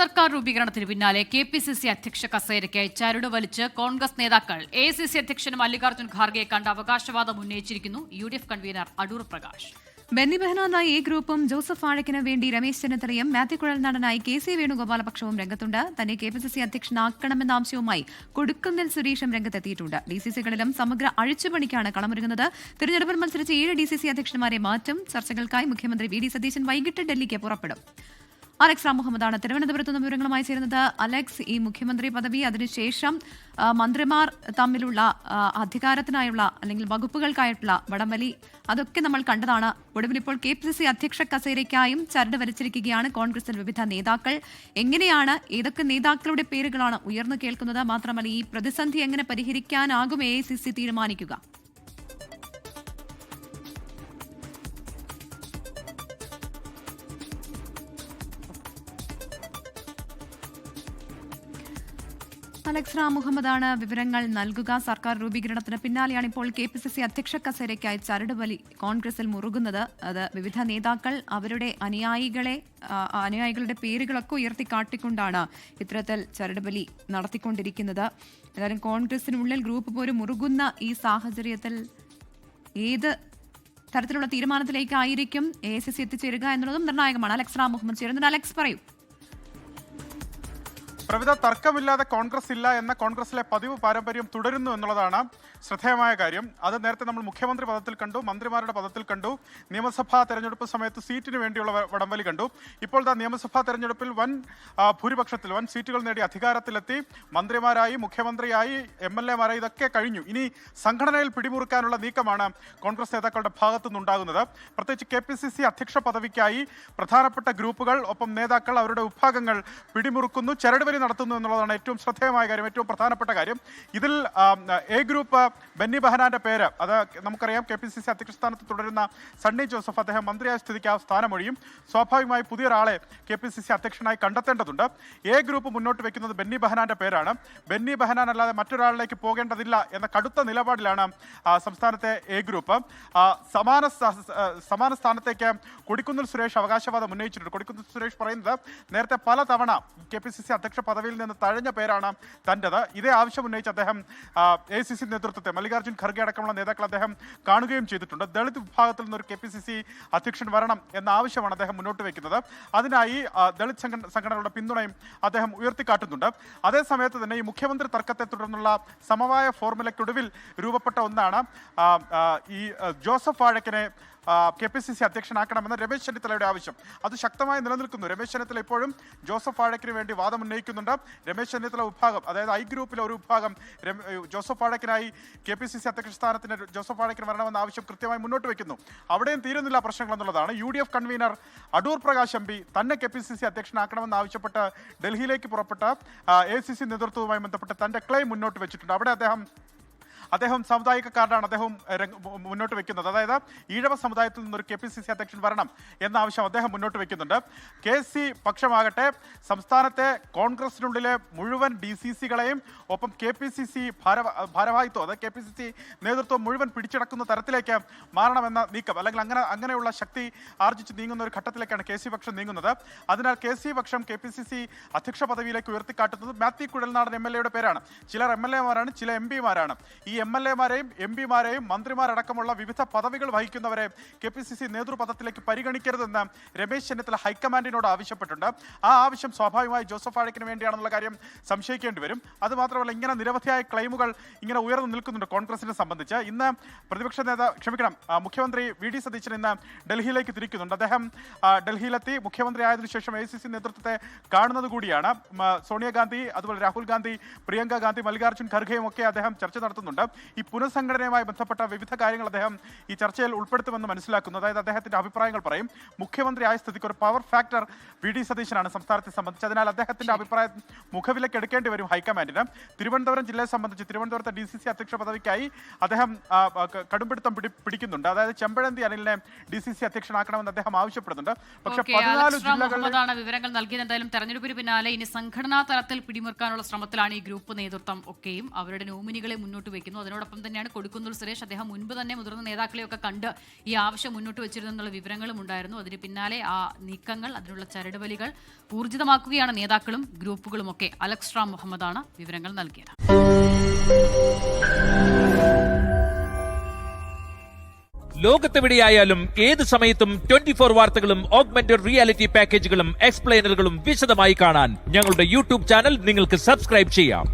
സർക്കാർ രൂപീകരണത്തിന് പിന്നാലെ കെ.പി.സി.സി അധ്യക്ഷ കസേരയ്ക്കായി ചരട് വലിച്ച് കോൺഗ്രസ് നേതാക്കൾ എ.ഐ.സി.സി അധ്യക്ഷൻ മല്ലികാർജ്ജുൻ ഖാർഗെയെ കണ്ട് അവകാശവാദം ഉന്നയിച്ചിരിക്കുന്നു. യു.ഡി.എഫ് കൺവീനർ അടൂർ പ്രകാശ്. ബെന്നി ബെഹനാനായി എ ഗ്രൂപ്പും ജോസഫ് വാഴക്കിന് വേണ്ടി രമേശ് ചെന്നിത്തലയും മാത്യു കുഴൽനാടനായി കെ.സി. വേണുഗോപാലപക്ഷവും രംഗത്തുണ്ട്. തന്നെ കെ.പി.സി.സി അധ്യക്ഷനാക്കണമെന്ന ആവശ്യവുമായി കൊടിക്കുന്നിൽ സുരേഷും രംഗത്തെത്തിയിട്ടുണ്ട്. ഡിസിസികളിലും സമഗ്ര അഴിച്ചുപണിക്കാണ് കളമൊരുങ്ങുന്നത്. തിരഞ്ഞെടുപ്പിൽ മത്സരിച്ച 7 ഡിസിസി അധ്യക്ഷന്മാരെ മാറ്റും. ചർച്ചകൾക്കായി മുഖ്യമന്ത്രി വി.ഡി. സതീശൻ വൈകിട്ട് ഡൽഹിക്ക് പുറപ്പെടും. അലക്സ് റാം മുഹമ്മദാണ് തിരുവനന്തപുരത്ത് നിന്ന് വിവരങ്ങളുമായി ചേരുന്നത്. അലക്സ്, ഈ മുഖ്യമന്ത്രി പദവി, അതിനുശേഷം മന്ത്രിമാർ തമ്മിലുള്ള അധികാരത്തിനായുള്ള അല്ലെങ്കിൽ വകുപ്പുകൾക്കായിട്ടുള്ള വടംവലി, അതൊക്കെ നമ്മൾ കണ്ടതാണ്. ഒടുവിൽ ഇപ്പോൾ കെ.പി.സി.സി അധ്യക്ഷ കസേരയ്ക്കായും ചരട് വലിച്ചിരിക്കുകയാണ് കോൺഗ്രസിൽ വിവിധ നേതാക്കൾ. എങ്ങനെയാണ്, ഏതൊക്കെ നേതാക്കളുടെ പേരുകളാണ് ഉയർന്നു കേൾക്കുന്നത്? മാത്രമല്ല, ഈ പ്രതിസന്ധി എങ്ങനെ പരിഹരിക്കാനാകും എ.ഐ.സി.സി തീരുമാനിക്കുക? അലക്സ് റാം മുഹമ്മദാണ് വിവരങ്ങൾ നൽകുക. സർക്കാർ രൂപീകരണത്തിന് പിന്നാലെയാണ് ഇപ്പോൾ കെ.പി.സി.സി അധ്യക്ഷ കസേരയ്ക്കായി ചരട് വലി കോൺഗ്രസിൽ മുറുകുന്നത്. അത് വിവിധ നേതാക്കൾ അവരുടെ അനുയായികളുടെ പേരുകളൊക്കെ ഉയർത്തിക്കാട്ടിക്കൊണ്ടാണ് ഇത്തരത്തിൽ ചരട് വലി നടത്തിക്കൊണ്ടിരിക്കുന്നത്. ഏതായാലും കോൺഗ്രസിനുള്ളിൽ ഗ്രൂപ്പ് പോര് മുറുകുന്ന ഈ സാഹചര്യത്തിൽ ഏത് തരത്തിലുള്ള തീരുമാനത്തിലേക്കായിരിക്കും എ.ഐ.സി.സി എത്തിച്ചേരുക എന്നുള്ളതും നിർണായകമാണ്. അലക്സ് റാം മുഹമ്മദ് ചേരുന്നുണ്ട്. അലക്സ്, പറയൂ. പ്രവിധ തർക്കമില്ലാതെ കോൺഗ്രസ് ഇല്ല എന്ന കോൺഗ്രസിലെ പതിവ് പാരമ്പര്യം തുടരുന്നു എന്നുള്ളതാണ് ശ്രദ്ധേയമായ കാര്യം. അത് നേരത്തെ നമ്മൾ മുഖ്യമന്ത്രി പദത്തിൽ കണ്ടു, മന്ത്രിമാരുടെ പദത്തിൽ കണ്ടു, നിയമസഭാ തെരഞ്ഞെടുപ്പ് സമയത്ത് സീറ്റിന് വേണ്ടിയുള്ള വടംവലി കണ്ടു. ഇപ്പോൾ നിയമസഭാ തെരഞ്ഞെടുപ്പിൽ വൻ ഭൂരിപക്ഷത്തിൽ വൻ സീറ്റുകൾ നേടി അധികാരത്തിലെത്തി. മന്ത്രിമാരായി, മുഖ്യമന്ത്രിയായി, എം.എൽ.എമാരായി ഇതൊക്കെ കഴിഞ്ഞു. ഇനി സംഘടനയിൽ പിടിമുറുക്കാനുള്ള നീക്കമാണ് കോൺഗ്രസ് നേതാക്കളുടെ ഭാഗത്തുനിന്നുണ്ടാകുന്നത്. പ്രത്യേകിച്ച് കെ.പി.സി.സി അധ്യക്ഷ പദവിക്കായി പ്രധാനപ്പെട്ട ഗ്രൂപ്പുകൾ, ഒപ്പം നേതാക്കൾ അവരുടെ വിഭാഗങ്ങൾ പിടിമുറുക്കുന്നു, ചരടുവലി നടത്തുന്നു എന്നുള്ളതാണ് ഏറ്റവും ശ്രദ്ധേയമായ കാര്യം, ഏറ്റവും പ്രധാനപ്പെട്ട കാര്യം. ഇതിൽ എ ഗ്രൂപ്പ് ബെന്നി ബെഹനാന്റെ പേര്, അത് നമുക്കറിയാം, കെ.പി.സി.സി അധ്യക്ഷ സ്ഥാനത്ത് തുടരുന്ന സണ്ണി ജോസഫ്, അദ്ദേഹം മന്ത്രിയായ സ്ഥിതിക്ക് ആ സ്ഥാനമൊഴിയും. സ്വാഭാവികമായി പുതിയൊരാളെ കെ.പി.സി.സി അധ്യക്ഷനായി കണ്ടെത്തേണ്ടതുണ്ട്. എ ഗ്രൂപ്പ് മുന്നോട്ട് വെക്കുന്നത് ബെന്നി ബെഹനാന്റെ പേരാണ്. ബെന്നി ബെഹനാൻ അല്ലാതെ മറ്റൊരാളിലേക്ക് പോകേണ്ടതില്ല എന്ന കടുത്ത നിലപാടിലാണ് സംസ്ഥാനത്തെ എ ഗ്രൂപ്പ്. സമാന സ്ഥാനത്തേക്ക് കൊടിക്കുന്നിൽ സുരേഷ് അവകാശവാദം ഉന്നയിച്ചിട്ടുണ്ട്. കൊടിക്കുന്നിൽ സുരേഷ് പറയുന്നത് നേരത്തെ പലതവണ കെ.പി.സി.സി അധ്യക്ഷ പദവിയിൽ നിന്ന് തഴഞ്ഞ പേരാണ് തൻ്റെത്. ഇതേ ആവശ്യം ഉന്നയിച്ച് അദ്ദേഹം എ.ഐ.സി.സി നേതൃത്വത്തെ, മല്ലികാർജ്ജുൻ ഖർഗെ അടക്കമുള്ള നേതാക്കൾ അദ്ദേഹം കാണുകയും ചെയ്തിട്ടുണ്ട്. ദളിത് വിഭാഗത്തിൽ നിന്നൊരു കെ.പി.സി.സി അധ്യക്ഷൻ വരണം എന്ന ആവശ്യമാണ് അദ്ദേഹം മുന്നോട്ട് വയ്ക്കുന്നത്. അതിനായി ദളിത് സംഘടനകളുടെ പിന്തുണയും അദ്ദേഹം ഉയർത്തിക്കാട്ടുന്നുണ്ട്. അതേസമയത്ത് തന്നെ ഈ മുഖ്യമന്ത്രി തർക്കത്തെ തുടർന്നുള്ള സമവായ ഫോർമുലയ്ക്കൊടുവിൽ രൂപപ്പെട്ട ഒന്നാണ് ഈ ജോസഫ് വാഴക്കിനെ കെ.പി.സി.സി അധ്യക്ഷനാക്കണമെന്ന രമേശ് ചെന്നിത്തലയുടെ ആവശ്യം. അത് ശക്തമായി നിലനിൽക്കുന്നു. രമേശ് ചെന്നിത്തല ഇപ്പോഴും ജോസഫ് വാഴക്കിന് വേണ്ടി വാദം ഉന്നയിക്കുന്നുണ്ട്. രമേശ് ചെന്നിത്തല വിഭാഗം, അതായത് ഐ ഗ്രൂപ്പിലെ ഒരു വിഭാഗം ജോസഫ് വാഴക്കിനായി കെ.പി.സി.സി അധ്യക്ഷ സ്ഥാനത്തിന് ജോസഫ് വാഴക്കിന് വരണമെന്ന ആവശ്യം കൃത്യമായി മുന്നോട്ട് വയ്ക്കുന്നു. അവിടെയും തീരുന്നില്ല പ്രശ്നങ്ങൾ എന്നുള്ളതാണ്. UDF convener Adoor Prakash MP തന്നെ കെ.പി.സി.സി അധ്യക്ഷനാക്കണമെന്ന് ആവശ്യപ്പെട്ട് ഡൽഹിയിലേക്ക് പുറപ്പെട്ട എ.ഐ.സി.സി നേതൃത്വവുമായി ബന്ധപ്പെട്ട് തന്റെ ക്ലെയിം മുന്നോട്ട് വെച്ചിട്ടുണ്ട്. അവിടെ അദ്ദേഹം സാമുദായിക കാർഡാണ് അദ്ദേഹം മുന്നോട്ട് വെക്കുന്നത്. അതായത് ഈഴവ സമുദായത്തിൽ നിന്നൊരു കെ.പി.സി.സി അധ്യക്ഷൻ വരണം എന്ന ആവശ്യം അദ്ദേഹം മുന്നോട്ട് വെക്കുന്നുണ്ട്. കെ.സി പക്ഷമാകട്ടെ സംസ്ഥാനത്തെ കോൺഗ്രസിനുള്ളിലെ മുഴുവൻ DCC-കളെയും ഒപ്പം കെ.പി.സി.സി ഭാരവാഹിത്വം, അതായത് കെ.പി.സി.സി നേതൃത്വം മുഴുവൻ പിടിച്ചടക്കുന്ന തരത്തിലേക്ക് മാറണമെന്ന നീക്കം, അല്ലെങ്കിൽ അങ്ങനെയുള്ള ശക്തി ആർജിച്ച് നീങ്ങുന്ന ഒരു ഘട്ടത്തിലേക്കാണ് കെ.സി പക്ഷം നീങ്ങുന്നത്. അതിനാൽ കെ.സി പക്ഷം കെ.പി.സി.സി അധ്യക്ഷ പദവിയിലേക്ക് ഉയർത്തിക്കാട്ടുന്നത് മാത്യു കുഴൽനാടൻ എം.എൽ.എയുടെ പേരാണ്. ചിലർ എം.എൽ.എമാരാണ്, ചില എം.പിമാരാണ്. ഈ എം.എൽ.എമാരെയും എം.പിമാരെയും മന്ത്രിമാരടക്കമുള്ള വിവിധ പദവികൾ വഹിക്കുന്നവരെ കെ.പി.സി.സി നേതൃപദത്തിലേക്ക് പരിഗണിക്കരുതെന്ന് രമേശ് ചെന്നിത്തല ഹൈക്കമാൻഡിനോട് ആവശ്യപ്പെട്ടിട്ടുണ്ട്. ആ ആവശ്യം സ്വാഭാവികമായി ജോസഫ് വാഴക്കിന് വേണ്ടിയാണെന്നുള്ള കാര്യം സംശയിക്കേണ്ടി വരും. അതുമാത്രമല്ല, ഇങ്ങനെ നിരവധിയായ ക്ലെയിമുകൾ ഇങ്ങനെ ഉയർന്നു നിൽക്കുന്നുണ്ട് കോൺഗ്രസിനെ സംബന്ധിച്ച്. ഇന്ന് മുഖ്യമന്ത്രി വി.ഡി. സതീശൻ ഇന്ന് ഡൽഹിയിലേക്ക് തിരിക്കുന്നുണ്ട്. അദ്ദേഹം ഡൽഹിയിലെത്തി മുഖ്യമന്ത്രി ആയതിനു ശേഷം എ.ഐ.സി.സി നേതൃത്വത്തെ കാണുന്നത് കൂടിയാണ്. സോണിയാഗാന്ധി, അതുപോലെ രാഹുൽ ഗാന്ധി, പ്രിയങ്ക ഗാന്ധി, മല്ലികാർജ്ജുൻ ഖർഗെയും ഒക്കെ അദ്ദേഹം ചർച്ച നടത്തുന്നുണ്ട്. ഈ പുനഃസംഘടനയുമായി ബന്ധപ്പെട്ട വിവിധ കാര്യങ്ങൾ അദ്ദേഹം ഈ ചർച്ചയിൽ ഉൾപ്പെടുത്തുമെന്ന് മനസ്സിലാക്കുന്നു. അതായത് അദ്ദേഹത്തിന്റെ അഭിപ്രായങ്ങൾ പറയും. മുഖ്യമന്ത്രി ആയ സ്ഥിതിക്ക് ഒരു പവർ ഫാക്ടർ വി.ഡി. സതീശനാണ് സംസ്ഥാനത്തെ സംബന്ധിച്ച്. അതിനാൽ അദ്ദേഹത്തിന്റെ അഭിപ്രായം മുഖവിലേക്ക് എടുക്കേണ്ടി വരും ഹൈക്കമാൻഡിന്. തിരുവനന്തപുരം ജില്ലയെ സംബന്ധിച്ച് തിരുവനന്തപുരത്തെ DCC അധ്യക്ഷ പദവിക്കായി അദ്ദേഹം കടുംപിടുത്തം പിടിക്കുന്നുണ്ട്. അതായത് ചെമ്പഴന്തി അനിലിനെ DCC അധ്യക്ഷനാക്കണമെന്ന് അദ്ദേഹം ആവശ്യപ്പെടുന്നുണ്ട്. പക്ഷേ 14 ജില്ലകളിലാണ് വിവരങ്ങൾ നൽകിയത്. എന്തായാലും തെരഞ്ഞെടുപ്പിന് പിന്നാലെ ഇനി സംഘടനാ തലത്തിൽ പിടിമുറുക്കാനുള്ള ശ്രമത്തിലാണ് ഈ ഗ്രൂപ്പ് നേതൃത്വം ഒക്കെയും. അവരുടെ നോമിനികളെ മുന്നോട്ട് വയ്ക്കുന്നത്. അറിയിക്കുന്നു. അതിനോടൊപ്പം തന്നെയാണ് കൊടിക്കുന്നിൽ സുരേഷ്, അദ്ദേഹം മുൻപ് തന്നെ മുതിർന്ന നേതാക്കളെയൊക്കെ കണ്ട് ഈ ആവശ്യം മുന്നോട്ട് വെച്ചിരുന്നുള്ള വിവരങ്ങളും ഉണ്ടായിരുന്നു. അതിന് പിന്നാലെ ആ നീക്കങ്ങൾ, അതിനുള്ള ചരടുവലികൾ ഊർജിതമാക്കുകയാണ് നേതാക്കളും ഗ്രൂപ്പുകളുമൊക്കെ. അലക്സ് റാം മുഹമ്മദാണ് വിവരങ്ങൾ നൽകിയത്. ലോകത്തെവിടെയായാലും ഏത് സമയത്തും 24 വാർത്തകളും ഓഗ്മെന്റഡ് റിയാലിറ്റി പാക്കേജുകളും എക്സ്പ്ലെയിനറുകളും വിശദമായി കാണാൻ ഞങ്ങളുടെ യൂട്യൂബ് ചാനൽ നിങ്ങൾക്ക് സബ്സ്ക്രൈബ് ചെയ്യാം.